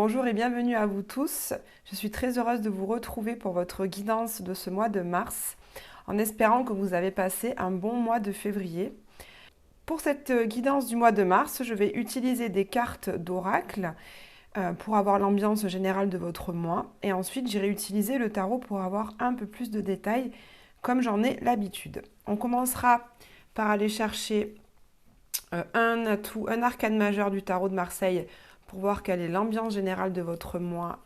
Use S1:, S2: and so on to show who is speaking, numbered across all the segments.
S1: Bonjour et bienvenue à vous tous. Je suis très heureuse de vous retrouver pour votre guidance de ce mois de mars, en espérant que vous avez passé un bon mois de février. Pour cette guidance du mois de mars, je vais utiliser des cartes d'oracle pour avoir l'ambiance générale de votre mois. Et ensuite, j'irai utiliser le tarot pour avoir un peu plus de détails, comme j'en ai l'habitude. On commencera par aller chercher un atout, un arcane majeur du tarot de Marseille pour voir quelle est l'ambiance générale de votre mois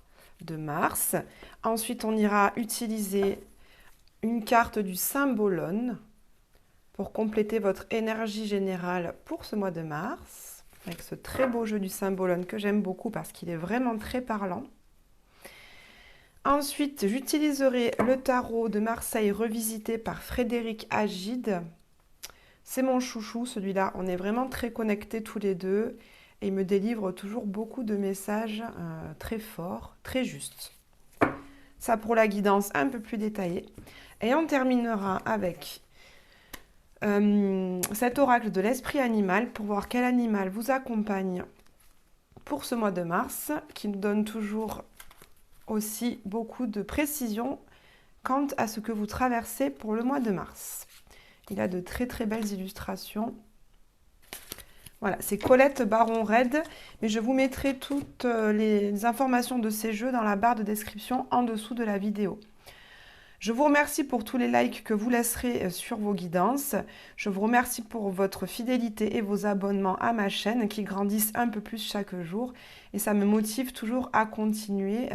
S1: de mars. Ensuite, on ira utiliser une carte du Symbolone pour compléter votre énergie générale pour ce mois de mars, avec ce très beau jeu du Symbolone que j'aime beaucoup parce qu'il est vraiment très parlant. Ensuite, j'utiliserai le tarot de Marseille revisité par Frédéric Agide. C'est mon chouchou, celui-là. On est vraiment très connectés tous les deux et il me délivre toujours beaucoup de messages très forts, très justes. Ça pour la guidance un peu plus détaillée. Et on terminera avec cet oracle de l'esprit animal pour voir quel animal vous accompagne pour ce mois de mars, qui nous donne toujours aussi beaucoup de précision quant à ce que vous traversez pour le mois de mars. Il a de très très belles illustrations. Voilà, c'est Colette Baron-Red, mais je vous mettrai toutes les informations de ces jeux dans la barre de description en dessous de la vidéo. Je vous remercie pour tous les likes que vous laisserez sur vos guidances. Je vous remercie pour votre fidélité et vos abonnements à ma chaîne qui grandissent un peu plus chaque jour. Et ça me motive toujours à continuer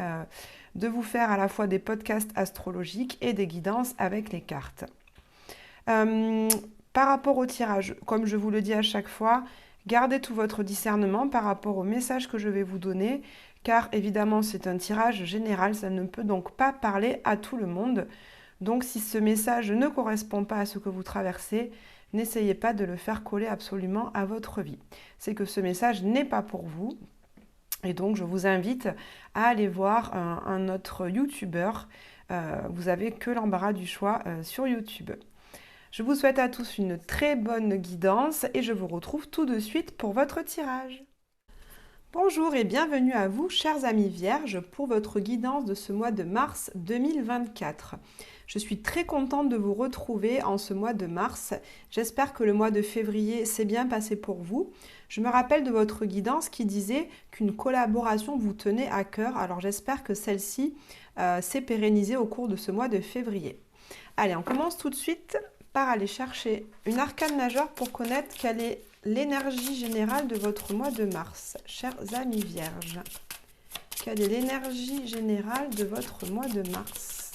S1: de vous faire à la fois des podcasts astrologiques et des guidances avec les cartes. Par rapport au tirage, comme je vous le dis à chaque fois, gardez tout votre discernement par rapport au message que je vais vous donner, car évidemment c'est un tirage général, ça ne peut donc pas parler à tout le monde. Donc si ce message ne correspond pas à ce que vous traversez, n'essayez pas de le faire coller absolument à votre vie. C'est que ce message n'est pas pour vous. Et donc je vous invite à aller voir un autre youtubeur. Vous n'avez que l'embarras du choix sur YouTube. Je vous souhaite à tous une très bonne guidance et je vous retrouve tout de suite pour votre tirage. Bonjour et bienvenue à vous, chers amis vierges, pour votre guidance de ce mois de mars 2024. Je suis très contente de vous retrouver en ce mois de mars. J'espère que le mois de février s'est bien passé pour vous. Je me rappelle de votre guidance qui disait qu'une collaboration vous tenait à cœur. Alors j'espère que celle-ci s'est pérennisée au cours de ce mois de février. Allez, on commence tout de suite par aller chercher une arcane majeure pour connaître quelle est l'énergie générale de votre mois de mars, chers amis vierges. Quelle est l'énergie générale de votre mois de mars?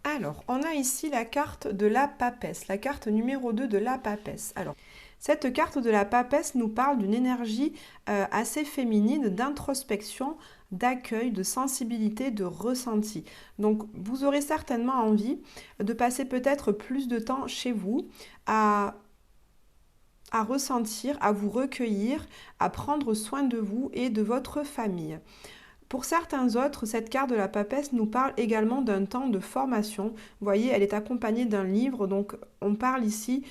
S1: Alors, on a ici la carte de la papesse, la carte numéro 2 de la papesse. Alors, cette carte de la papesse nous parle d'une énergie assez féminine, d'introspection, d'accueil, de sensibilité, de ressenti. Donc, vous aurez certainement envie de passer peut-être plus de temps chez vous à ressentir, à vous recueillir, à prendre soin de vous et de votre famille. Pour certains autres, cette carte de la papesse nous parle également d'un temps de formation. Vous voyez, elle est accompagnée d'un livre, donc on parle ici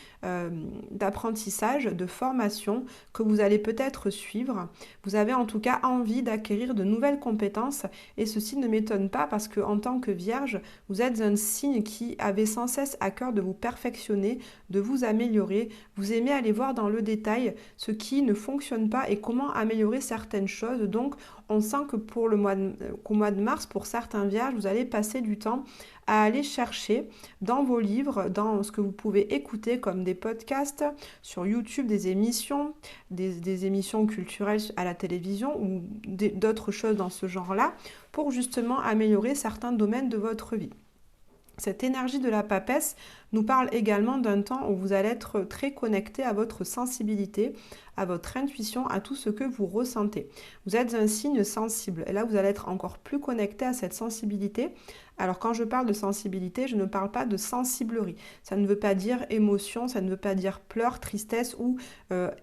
S1: d'apprentissage, de formation que vous allez peut-être suivre. Vous avez en tout cas envie d'acquérir de nouvelles compétences et ceci ne m'étonne pas parce que en tant que vierge, vous êtes un signe qui avait sans cesse à cœur de vous perfectionner, de vous améliorer. Vous aimez aller voir dans le détail ce qui ne fonctionne pas et comment améliorer certaines choses. Donc, on sent que pour qu'au mois de mars, pour certains vierges, vous allez passer du temps à aller chercher dans vos livres, dans ce que vous pouvez écouter comme des podcasts sur YouTube, des émissions culturelles à la télévision ou d'autres choses dans ce genre-là pour justement améliorer certains domaines de votre vie. Cette énergie de la papesse nous parle également d'un temps où vous allez être très connecté à votre sensibilité, à votre intuition, à tout ce que vous ressentez. Vous êtes un signe sensible et là vous allez être encore plus connecté à cette sensibilité, Alors quand je parle de sensibilité, je ne parle pas de sensiblerie. Ça ne veut pas dire émotion, ça ne veut pas dire pleurs, tristesse ou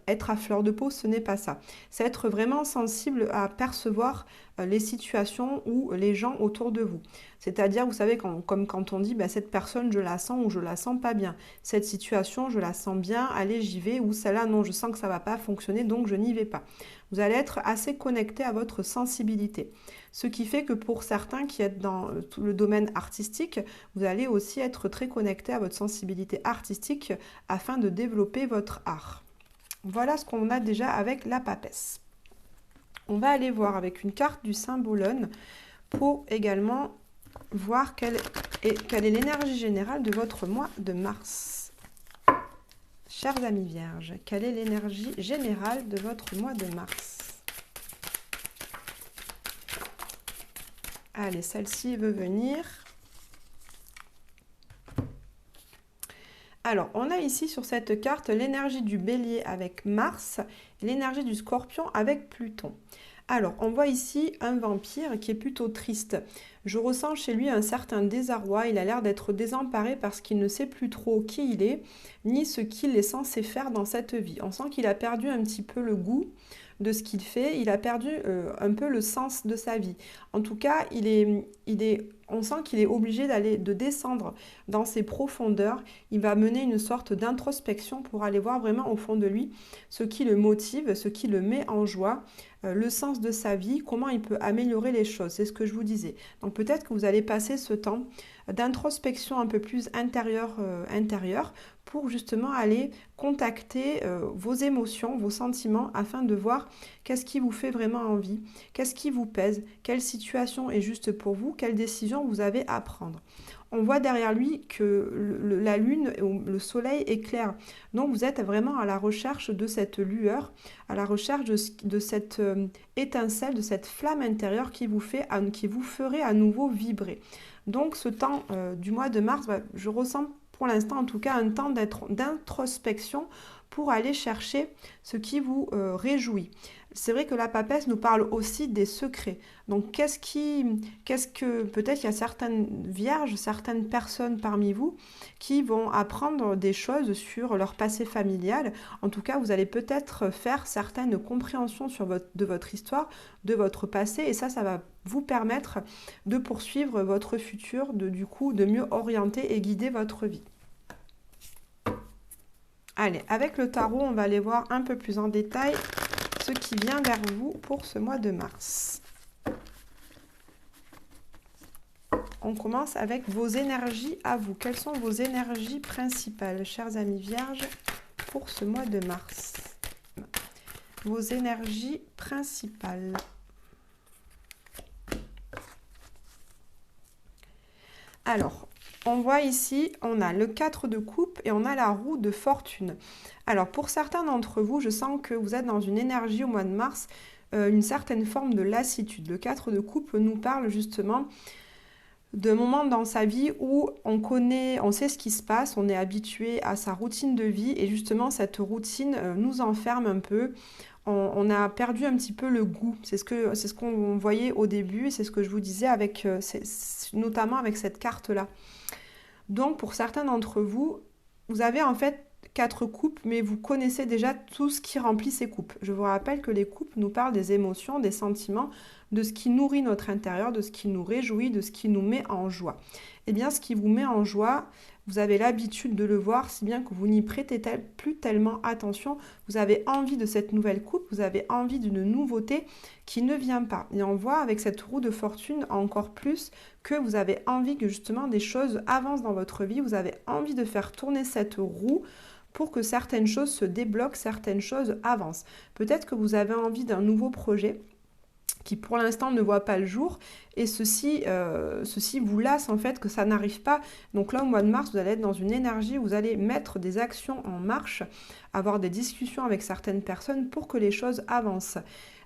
S1: être à fleur de peau, ce n'est pas ça. C'est être vraiment sensible à percevoir les situations ou les gens autour de vous. C'est-à-dire, vous savez, comme quand on dit, bah, cette personne, je la sens ou je la sens pas bien. Cette situation, je la sens bien, allez, j'y vais, ou celle-là, non, je sens que ça va pas fonctionner, donc je n'y vais pas. Vous allez être assez connecté à votre sensibilité. Ce qui fait que pour certains qui êtes dans le domaine artistique, vous allez aussi être très connecté à votre sensibilité artistique afin de développer votre art. Voilà ce qu'on a déjà avec la papesse. On va aller voir avec une carte du Symbolone pour également voir quelle est l'énergie générale de votre mois de mars. Chers amis vierges, quelle est l'énergie générale de votre mois de mars? Allez, celle-ci veut venir. Alors, on a ici sur cette carte l'énergie du Bélier avec Mars, l'énergie du Scorpion avec Pluton. Alors, on voit ici un vampire qui est plutôt triste. Je ressens chez lui un certain désarroi. Il a l'air d'être désemparé parce qu'il ne sait plus trop qui il est, ni ce qu'il est censé faire dans cette vie. On sent qu'il a perdu un petit peu le goût de ce qu'il fait. Il a perdu un peu le sens de sa vie. En tout cas, on sent qu'il est obligé de descendre dans ses profondeurs. Il va mener une sorte d'introspection pour aller voir vraiment au fond de lui ce qui le motive, ce qui le met en joie, le sens de sa vie, comment il peut améliorer les choses. C'est ce que je vous disais. Donc peut-être que vous allez passer ce temps d'introspection un peu plus intérieure pour justement aller contacter vos émotions, vos sentiments afin de voir qu'est-ce qui vous fait vraiment envie, qu'est-ce qui vous pèse, quelle situation est juste pour vous, quelle décision vous avez à prendre. On voit derrière lui que la lune ou le soleil est clair. Donc vous êtes vraiment à la recherche de cette lueur, à la recherche de cette étincelle, de cette flamme intérieure qui vous ferait à nouveau vibrer. Donc ce temps du mois de mars, je ressens pour l'instant en tout cas un temps d'introspection pour aller chercher ce qui vous réjouit. C'est vrai que la papesse nous parle aussi des secrets. Donc qu'est-ce que peut-être il y a certaines vierges, certaines personnes parmi vous qui vont apprendre des choses sur leur passé familial. En tout cas, vous allez peut-être faire certaines compréhensions de votre histoire, de votre passé, et ça va vous permettre de poursuivre votre futur, de mieux orienter et guider votre vie. Allez, avec le tarot, on va aller voir un peu plus en détail ce qui vient vers vous pour ce mois de mars. On commence avec vos énergies à vous. Quelles sont vos énergies principales, chers amis vierges, pour ce mois de mars? Vos énergies principales. Alors, on voit ici, on a le 4 de coupe et on a la roue de fortune. Alors, pour certains d'entre vous, je sens que vous êtes dans une énergie au mois de mars, une certaine forme de lassitude. Le 4 de coupe nous parle justement de moments dans sa vie où on sait ce qui se passe, on est habitué à sa routine de vie et justement cette routine nous enferme un peu. On a perdu un petit peu le goût. C'est ce qu'on voyait au début et c'est ce que je vous disais notamment avec cette carte-là. Donc pour certains d'entre vous, vous avez en fait 4 coupes, mais vous connaissez déjà tout ce qui remplit ces coupes. Je vous rappelle que les coupes nous parlent des émotions, des sentiments, de ce qui nourrit notre intérieur, de ce qui nous réjouit, de ce qui nous met en joie. Eh bien, ce qui vous met en joie, vous avez l'habitude de le voir, si bien que vous n'y prêtez plus tellement attention. Vous avez envie de cette nouvelle coupe, vous avez envie d'une nouveauté qui ne vient pas. Et on voit avec cette roue de fortune encore plus que vous avez envie que justement des choses avancent dans votre vie. Vous avez envie de faire tourner cette roue pour que certaines choses se débloquent, certaines choses avancent. Peut-être que vous avez envie d'un nouveau projet qui pour l'instant ne voit pas le jour et ceci vous lasse en fait que ça n'arrive pas. Donc là au mois de mars vous allez être dans une énergie où vous allez mettre des actions en marche, avoir des discussions avec certaines personnes pour que les choses avancent.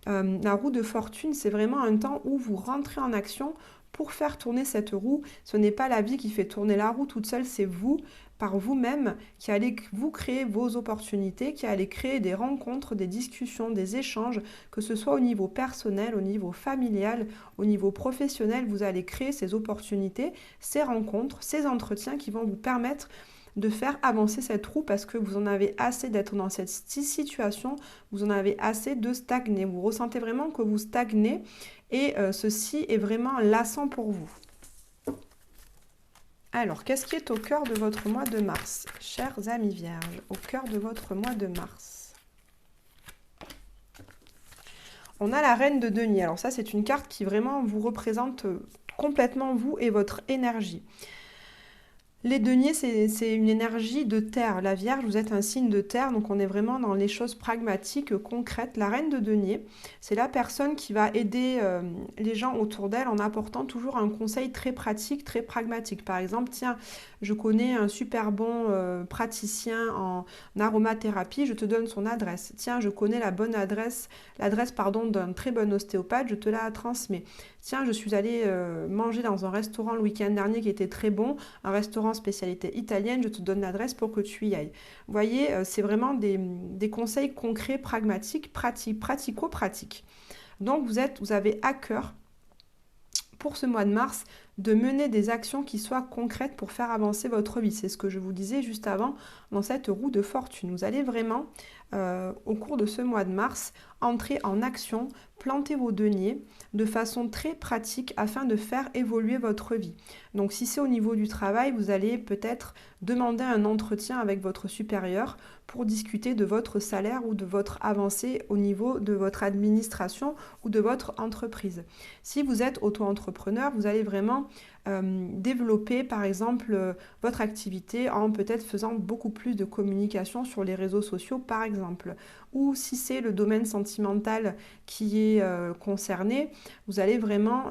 S1: La roue de fortune c'est vraiment un temps où vous rentrez en action pour faire tourner cette roue. Ce n'est pas la vie qui fait tourner la roue toute seule, c'est vous. par vous-même, qui allez vous créer vos opportunités, qui allez créer des rencontres, des discussions, des échanges, que ce soit au niveau personnel, au niveau familial, au niveau professionnel, vous allez créer ces opportunités, ces rencontres, ces entretiens qui vont vous permettre de faire avancer cette roue parce que vous en avez assez d'être dans cette situation, vous en avez assez de stagner. Vous ressentez vraiment que vous stagnez et ceci est vraiment lassant pour vous. Alors, qu'est-ce qui est au cœur de votre mois de mars, chers amis vierges, au cœur de votre mois de mars? On a la reine de denier. Alors ça, c'est une carte qui vraiment vous représente complètement vous et votre énergie. Les deniers, c'est une énergie de terre. La Vierge, vous êtes un signe de terre, donc on est vraiment dans les choses pragmatiques, concrètes. La reine de denier, c'est la personne qui va aider les gens autour d'elle en apportant toujours un conseil très pratique, très pragmatique. Par exemple, tiens, je connais un super bon praticien en aromathérapie, je te donne son adresse. Tiens, je connais l'adresse d'un très bon ostéopathe, je te la transmets. Tiens, je suis allée manger dans un restaurant le week-end dernier qui était très bon, un restaurant spécialité italienne, je te donne l'adresse pour que tu y ailles. Vous voyez, c'est vraiment des conseils concrets, pragmatiques, pratico-pratiques. Donc, vous avez à cœur, pour ce mois de mars, de mener des actions qui soient concrètes pour faire avancer votre vie. C'est ce que je vous disais juste avant dans cette roue de fortune. Vous allez vraiment, au cours de ce mois de mars, entrer en action, planter vos deniers de façon très pratique afin de faire évoluer votre vie. Donc si c'est au niveau du travail, vous allez peut-être demander un entretien avec votre supérieur pour discuter de votre salaire ou de votre avancée au niveau de votre administration ou de votre entreprise. Si vous êtes auto-entrepreneur, vous allez vraiment développer par exemple votre activité en peut-être faisant beaucoup plus de communication sur les réseaux sociaux par exemple. Ou si c'est le domaine sentimental qui est concerné, vous allez vraiment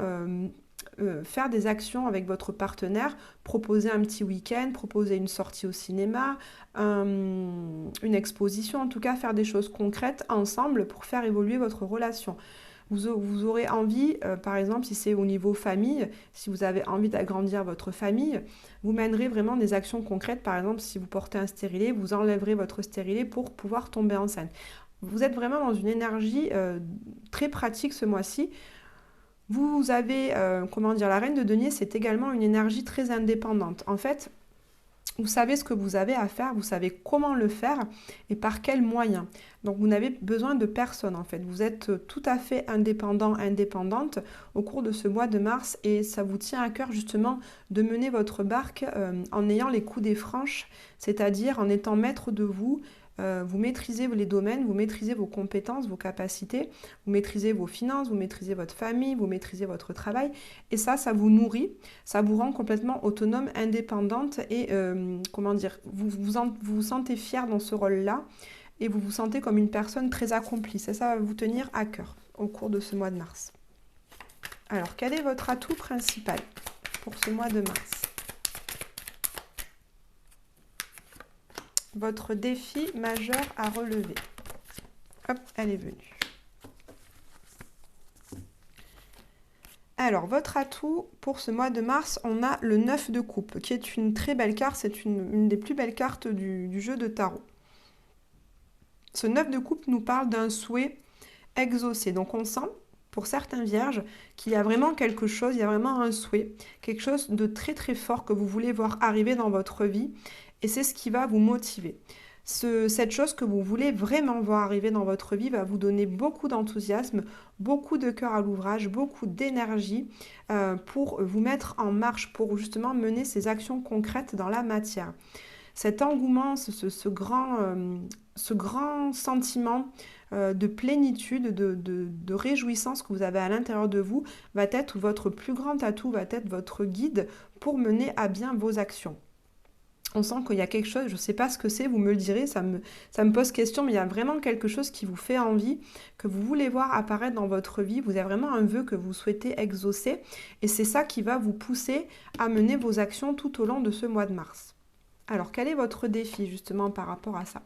S1: faire des actions avec votre partenaire, proposer un petit week-end, proposer une sortie au cinéma, une exposition, en tout cas faire des choses concrètes ensemble pour faire évoluer votre relation. Vous aurez envie, par exemple, si c'est au niveau famille, si vous avez envie d'agrandir votre famille, vous mènerez vraiment des actions concrètes. Par exemple, si vous portez un stérilet, vous enlèverez votre stérilet pour pouvoir tomber enceinte. Vous êtes vraiment dans une énergie très pratique ce mois-ci. Vous avez, la reine de denier, c'est également une énergie très indépendante. En fait, vous savez ce que vous avez à faire, vous savez comment le faire et par quels moyens. Donc vous n'avez besoin de personne en fait. Vous êtes tout à fait indépendant, indépendante au cours de ce mois de mars et ça vous tient à cœur justement de mener votre barque en ayant les coudes des franches, c'est-à-dire en étant maître de vous. Vous maîtrisez les domaines, vous maîtrisez vos compétences, vos capacités, vous maîtrisez vos finances, vous maîtrisez votre famille, vous maîtrisez votre travail. Et ça vous nourrit, ça vous rend complètement autonome, indépendante et vous vous sentez fier dans ce rôle-là et vous vous sentez comme une personne très accomplie. Ça va vous tenir à cœur au cours de ce mois de mars. Alors, quel est votre atout principal pour ce mois de mars ? Votre défi majeur à relever. Hop, elle est venue. Alors, votre atout pour ce mois de mars, on a le 9 de coupe, qui est une très belle carte. C'est une des plus belles cartes du jeu de tarot. Ce 9 de coupe nous parle d'un souhait exaucé. Donc, on sent, pour certains vierges, qu'il y a vraiment quelque chose, il y a vraiment un souhait, quelque chose de très très fort que vous voulez voir arriver dans votre vie. Et c'est ce qui va vous motiver. Cette chose que vous voulez vraiment voir arriver dans votre vie va vous donner beaucoup d'enthousiasme, beaucoup de cœur à l'ouvrage, beaucoup d'énergie pour vous mettre en marche, pour justement mener ces actions concrètes dans la matière. Cet engouement, ce grand sentiment de plénitude, de réjouissance que vous avez à l'intérieur de vous va être votre plus grand atout, va être votre guide pour mener à bien vos actions. On sent qu'il y a quelque chose, je ne sais pas ce que c'est, vous me le direz, ça me pose question, mais il y a vraiment quelque chose qui vous fait envie, que vous voulez voir apparaître dans votre vie. Vous avez vraiment un vœu que vous souhaitez exaucer et c'est ça qui va vous pousser à mener vos actions tout au long de ce mois de mars. Alors, quel est votre défi justement par rapport à ça ?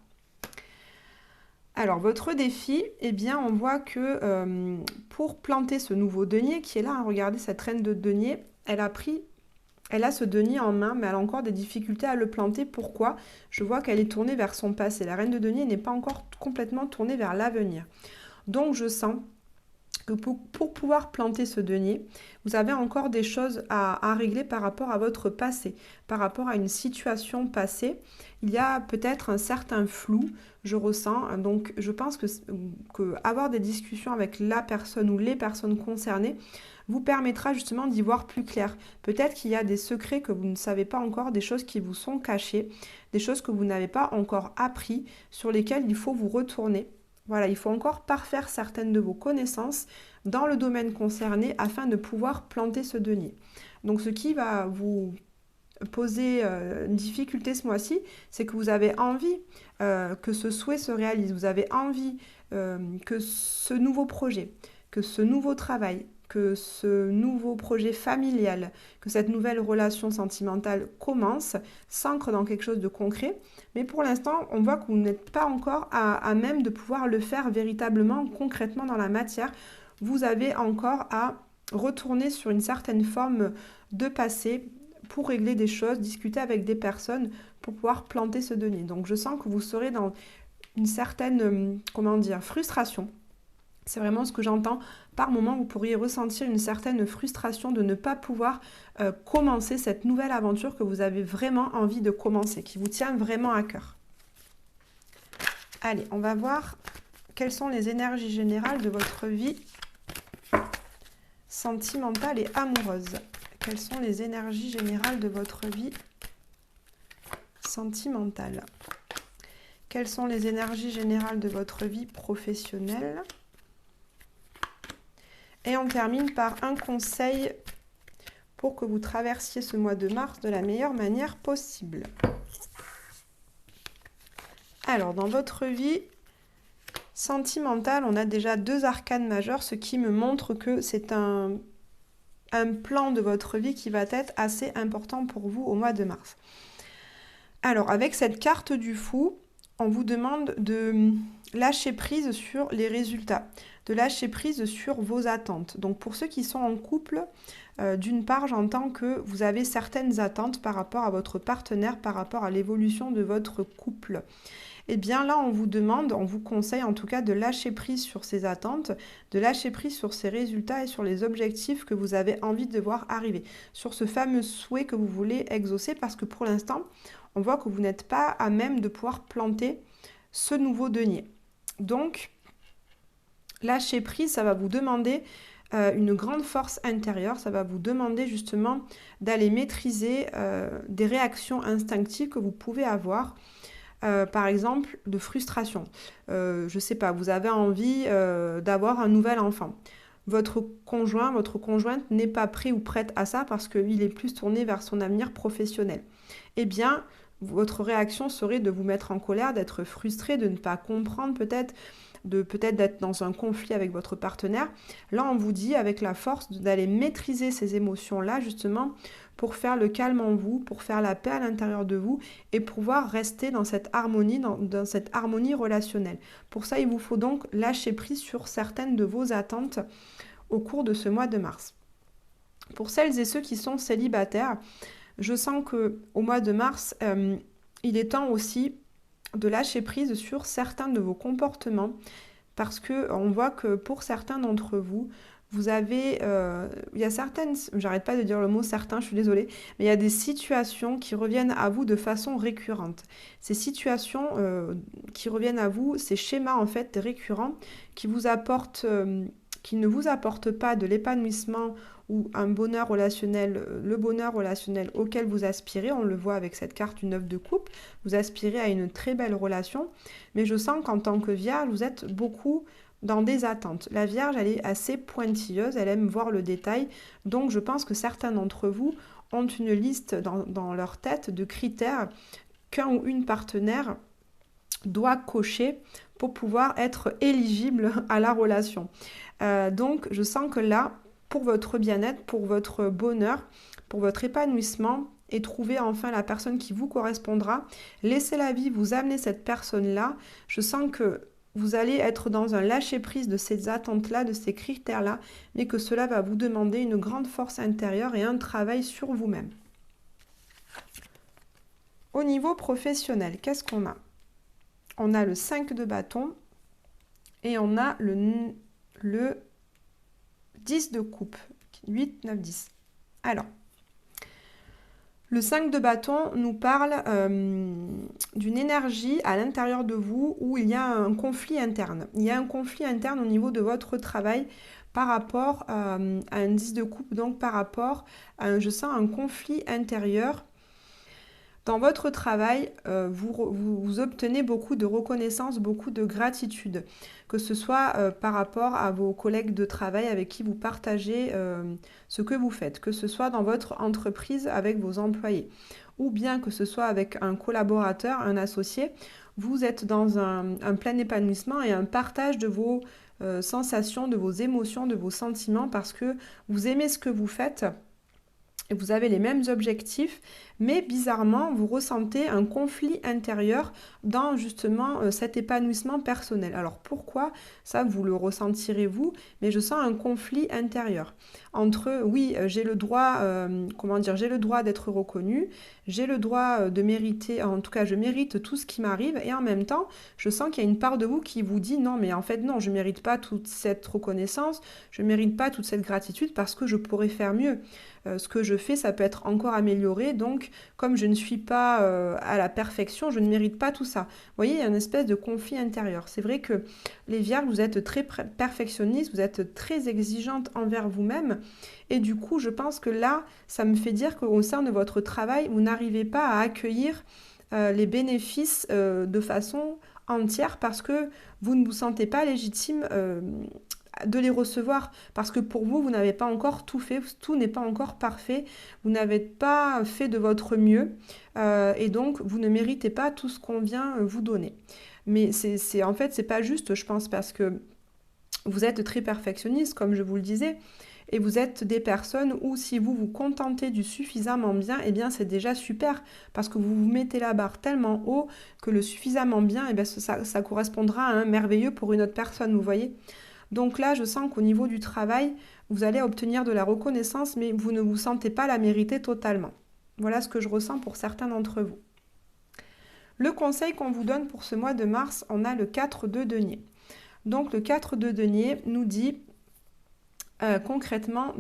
S1: Alors, votre défi, eh bien, on voit que pour planter ce nouveau denier qui est là, regardez cette reine de denier, elle a pris Elle a ce denier en main, mais elle a encore des difficultés à le planter. Pourquoi? Je vois qu'elle est tournée vers son passé. La reine de denier n'est pas encore complètement tournée vers l'avenir. Donc je sens que pour pouvoir planter ce denier, vous avez encore des choses à régler par rapport à votre passé, par rapport à une situation passée. Il y a peut-être un certain flou, je ressens. Donc je pense que avoir des discussions avec la personne ou les personnes concernées vous permettra justement d'y voir plus clair. Peut-être qu'il y a des secrets que vous ne savez pas encore, des choses qui vous sont cachées, des choses que vous n'avez pas encore appris, sur lesquelles il faut vous retourner. Voilà, il faut encore parfaire certaines de vos connaissances dans le domaine concerné afin de pouvoir planter ce denier. Donc ce qui va vous poser une difficulté ce mois-ci, c'est que vous avez envie que ce souhait se réalise, vous avez envie que ce nouveau projet, que ce nouveau travail, que ce nouveau projet familial, que cette nouvelle relation sentimentale commence, s'ancre dans quelque chose de concret. Mais pour l'instant, on voit que vous n'êtes pas encore à même de pouvoir le faire véritablement, concrètement dans la matière. Vous avez encore à retourner sur une certaine forme de passé pour régler des choses, discuter avec des personnes pour pouvoir planter ce denier. Donc je sens que vous serez dans une certaine, frustration. C'est vraiment ce que j'entends. Par moment, vous pourriez ressentir une certaine frustration de ne pas pouvoir commencer cette nouvelle aventure que vous avez vraiment envie de commencer, qui vous tient vraiment à cœur. Allez, on va voir quelles sont les énergies générales de votre vie sentimentale et amoureuse. Quelles sont les énergies générales de votre vie sentimentale? Quelles sont les énergies générales de votre vie professionnelle? Et on termine par un conseil pour que vous traversiez ce mois de mars de la meilleure manière possible. Alors, dans votre vie sentimentale, on a déjà 2 arcanes majeures, ce qui me montre que c'est un plan de votre vie qui va être assez important pour vous au mois de mars. Alors, avec cette carte du fou, on vous demande de lâcher prise sur les résultats, de lâcher prise sur vos attentes. Donc pour ceux qui sont en couple, d'une part, j'entends que vous avez certaines attentes par rapport à votre partenaire, par rapport à l'évolution de votre couple. Eh bien là, on vous demande, on vous conseille en tout cas de lâcher prise sur ces attentes, de lâcher prise sur ces résultats et sur les objectifs que vous avez envie de voir arriver, sur ce fameux souhait que vous voulez exaucer, parce que pour l'instant, on voit que vous n'êtes pas à même de pouvoir planter ce nouveau denier. Donc, lâcher prise, ça va vous demander une grande force intérieure, ça va vous demander justement d'aller maîtriser des réactions instinctives que vous pouvez avoir. Par exemple, de frustration. Je ne sais pas, vous avez envie d'avoir un nouvel enfant. Votre conjoint, votre conjointe n'est pas prêt ou prête à ça parce qu'il est plus tourné vers son avenir professionnel. Eh bien, votre réaction serait de vous mettre en colère, d'être frustré, de ne pas comprendre peut-être d'être dans un conflit avec votre partenaire. Là, on vous dit avec la force d'aller maîtriser ces émotions-là, justement, pour faire le calme en vous, pour faire la paix à l'intérieur de vous et pouvoir rester dans cette harmonie, dans cette harmonie relationnelle. Pour ça, il vous faut donc lâcher prise sur certaines de vos attentes au cours de ce mois de mars. Pour celles et ceux qui sont célibataires, je sens qu'au mois de mars, il est temps aussi de lâcher prise sur certains de vos comportements parce qu'on voit que pour certains d'entre vous, vous avez, il y a certaines, j'arrête pas de dire le mot certains, je suis désolée, mais il y a des situations qui reviennent à vous de façon récurrente. Ces situations qui reviennent à vous, ces schémas en fait récurrents qui vous apportent, qui ne vous apportent pas de l'épanouissement ou un bonheur relationnel, le bonheur relationnel auquel vous aspirez, on le voit avec cette carte du 9 de coupe, vous aspirez à une très belle relation, mais je sens qu'en tant que vierge, vous êtes beaucoup dans des attentes. La vierge, elle est assez pointilleuse, elle aime voir le détail, donc je pense que certains d'entre vous ont une liste dans leur tête de critères qu'un ou une partenaire doit cocher pour pouvoir être éligible à la relation. Donc je sens que là, pour votre bien-être, pour votre bonheur, pour votre épanouissement et trouver enfin la personne qui vous correspondra, laissez la vie vous amener cette personne-là. Je sens que vous allez être dans un lâcher-prise de ces attentes-là, de ces critères-là, mais que cela va vous demander une grande force intérieure et un travail sur vous-même. Au niveau professionnel, qu'est-ce qu'on a? On a le 5 de bâton et on a le 10 de coupe. 8, 9, 10. Alors, le 5 de bâton nous parle d'une énergie à l'intérieur de vous où il y a un conflit interne. Il y a un conflit interne au niveau de votre travail par rapport à un 10 de coupe, donc par rapport à, je sens, un conflit intérieur. Dans votre travail, vous obtenez beaucoup de reconnaissance, beaucoup de gratitude, que ce soit par rapport à vos collègues de travail avec qui vous partagez ce que vous faites, que ce soit dans votre entreprise avec vos employés, ou bien que ce soit avec un collaborateur, un associé, vous êtes dans un plein épanouissement et un partage de vos sensations, de vos émotions, de vos sentiments, parce que vous aimez ce que vous faites. Et vous avez les mêmes objectifs, mais bizarrement, vous ressentez un conflit intérieur dans justement cet épanouissement personnel. Alors pourquoi? Ça, vous le ressentirez vous, mais je sens un conflit intérieur. Entre, oui, j'ai le droit, j'ai le droit d'être reconnu, j'ai le droit de mériter, en tout cas, je mérite tout ce qui m'arrive, et en même temps, je sens qu'il y a une part de vous qui vous dit, non, mais en fait, non, je ne mérite pas toute cette reconnaissance, je ne mérite pas toute cette gratitude parce que je pourrais faire mieux. Ce que je fais, ça peut être encore amélioré. Donc, comme je ne suis pas à la perfection, je ne mérite pas tout ça. Vous voyez, il y a une espèce de conflit intérieur. C'est vrai que les Vierges, vous êtes très perfectionnistes, vous êtes très exigeante envers vous-même. Et du coup, je pense que là, ça me fait dire qu'au sein de votre travail, vous n'arrivez pas à accueillir les bénéfices de façon entière parce que vous ne vous sentez pas légitime de les recevoir parce que pour vous, vous n'avez pas encore tout fait, tout n'est pas encore parfait, vous n'avez pas fait de votre mieux et donc vous ne méritez pas tout ce qu'on vient vous donner. Mais en fait, c'est pas juste, je pense, parce que vous êtes très perfectionniste, comme je vous le disais, et vous êtes des personnes où si vous vous contentez du suffisamment bien, eh bien c'est déjà super, parce que vous vous mettez la barre tellement haut que le suffisamment bien, eh bien ça correspondra à un merveilleux pour une autre personne, vous voyez. Donc là, je sens qu'au niveau du travail, vous allez obtenir de la reconnaissance, mais vous ne vous sentez pas la mériter totalement. Voilà ce que je ressens pour certains d'entre vous. Le conseil qu'on vous donne pour ce mois de mars, on a le 4 de denier. Donc le 4 de denier nous dit concrètement,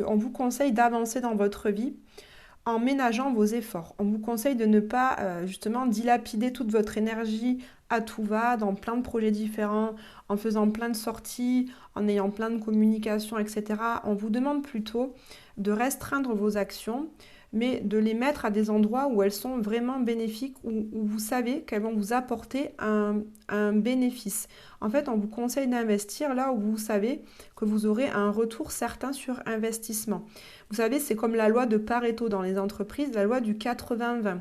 S1: on vous conseille d'avancer dans votre vie en ménageant vos efforts. On vous conseille de ne pas justement dilapider toute votre énergie à tout va, dans plein de projets différents, en faisant plein de sorties, en ayant plein de communications, etc. On vous demande plutôt de restreindre vos actions, mais de les mettre à des endroits où elles sont vraiment bénéfiques, où vous savez qu'elles vont vous apporter un bénéfice. En fait, on vous conseille d'investir là où vous savez que vous aurez un retour certain sur investissement. Vous savez, c'est comme la loi de Pareto dans les entreprises, la loi du 80-20.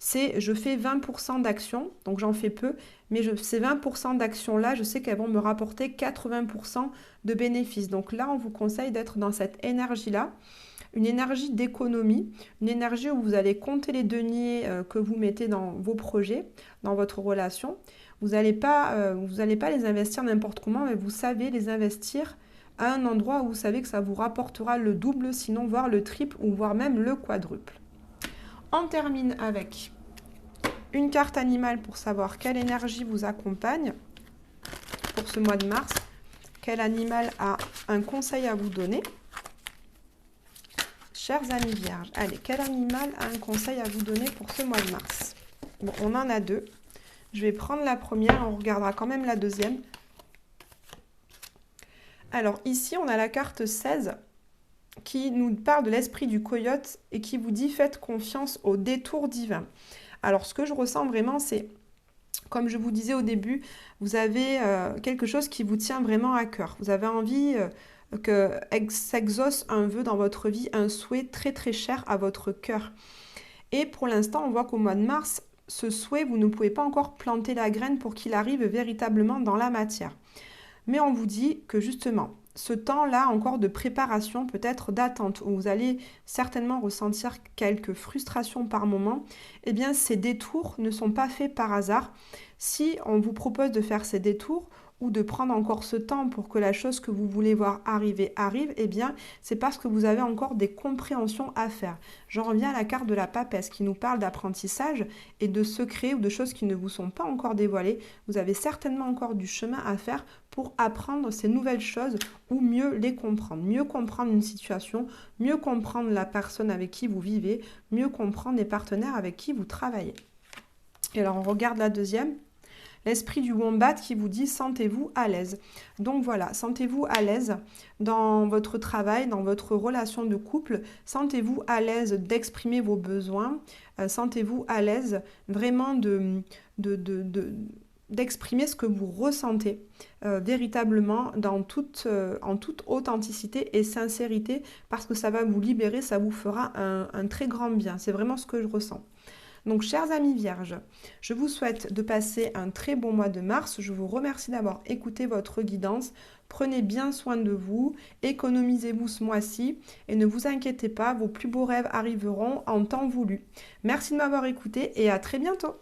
S1: C'est je fais 20% d'actions, donc j'en fais peu, mais ces 20% d'actions-là, je sais qu'elles vont me rapporter 80% de bénéfices. Donc là, on vous conseille d'être dans cette énergie-là, une énergie d'économie, une énergie où vous allez compter les deniers que vous mettez dans vos projets, dans votre relation. Vous n'allez pas les investir n'importe comment, mais vous savez les investir à un endroit où vous savez que ça vous rapportera le double, sinon voire le triple ou voire même le quadruple. On termine avec une carte animale pour savoir quelle énergie vous accompagne pour ce mois de mars. Quel animal a un conseil à vous donner? Chers amis vierges, allez, quel animal a un conseil à vous donner pour ce mois de mars? Bon, on en a deux. Je vais prendre la première, on regardera quand même la deuxième. Alors ici, on a la carte 16 qui nous parle de l'esprit du coyote et qui vous dit « Faites confiance au détour divin ». Alors, ce que je ressens vraiment, c'est, comme je vous disais au début, vous avez quelque chose qui vous tient vraiment à cœur. Vous avez envie que s'exauce un vœu dans votre vie, un souhait très très cher à votre cœur. Et pour l'instant, on voit qu'au mois de mars, ce souhait, vous ne pouvez pas encore planter la graine pour qu'il arrive véritablement dans la matière. Mais on vous dit que justement, ce temps-là encore de préparation, peut-être d'attente, où vous allez certainement ressentir quelques frustrations par moment, eh bien ces détours ne sont pas faits par hasard. Si on vous propose de faire ces détours ou de prendre encore ce temps pour que la chose que vous voulez voir arriver arrive, eh bien, c'est parce que vous avez encore des compréhensions à faire. J'en reviens à la carte de la papesse qui nous parle d'apprentissage et de secrets ou de choses qui ne vous sont pas encore dévoilées. Vous avez certainement encore du chemin à faire pour apprendre ces nouvelles choses ou mieux les comprendre. Mieux comprendre une situation, mieux comprendre la personne avec qui vous vivez, mieux comprendre les partenaires avec qui vous travaillez. Et alors on regarde la deuxième. L'esprit du wombat qui vous dit sentez-vous à l'aise. Donc voilà, sentez-vous à l'aise dans votre travail, dans votre relation de couple. Sentez-vous à l'aise d'exprimer vos besoins. Sentez-vous à l'aise vraiment d'exprimer ce que vous ressentez véritablement en toute authenticité et sincérité parce que ça va vous libérer, ça vous fera un très grand bien. C'est vraiment ce que je ressens. Donc, chers amis vierges, je vous souhaite de passer un très bon mois de mars. Je vous remercie d'avoir écouté votre guidance. Prenez bien soin de vous, économisez-vous ce mois-ci et ne vous inquiétez pas, vos plus beaux rêves arriveront en temps voulu. Merci de m'avoir écouté et à très bientôt.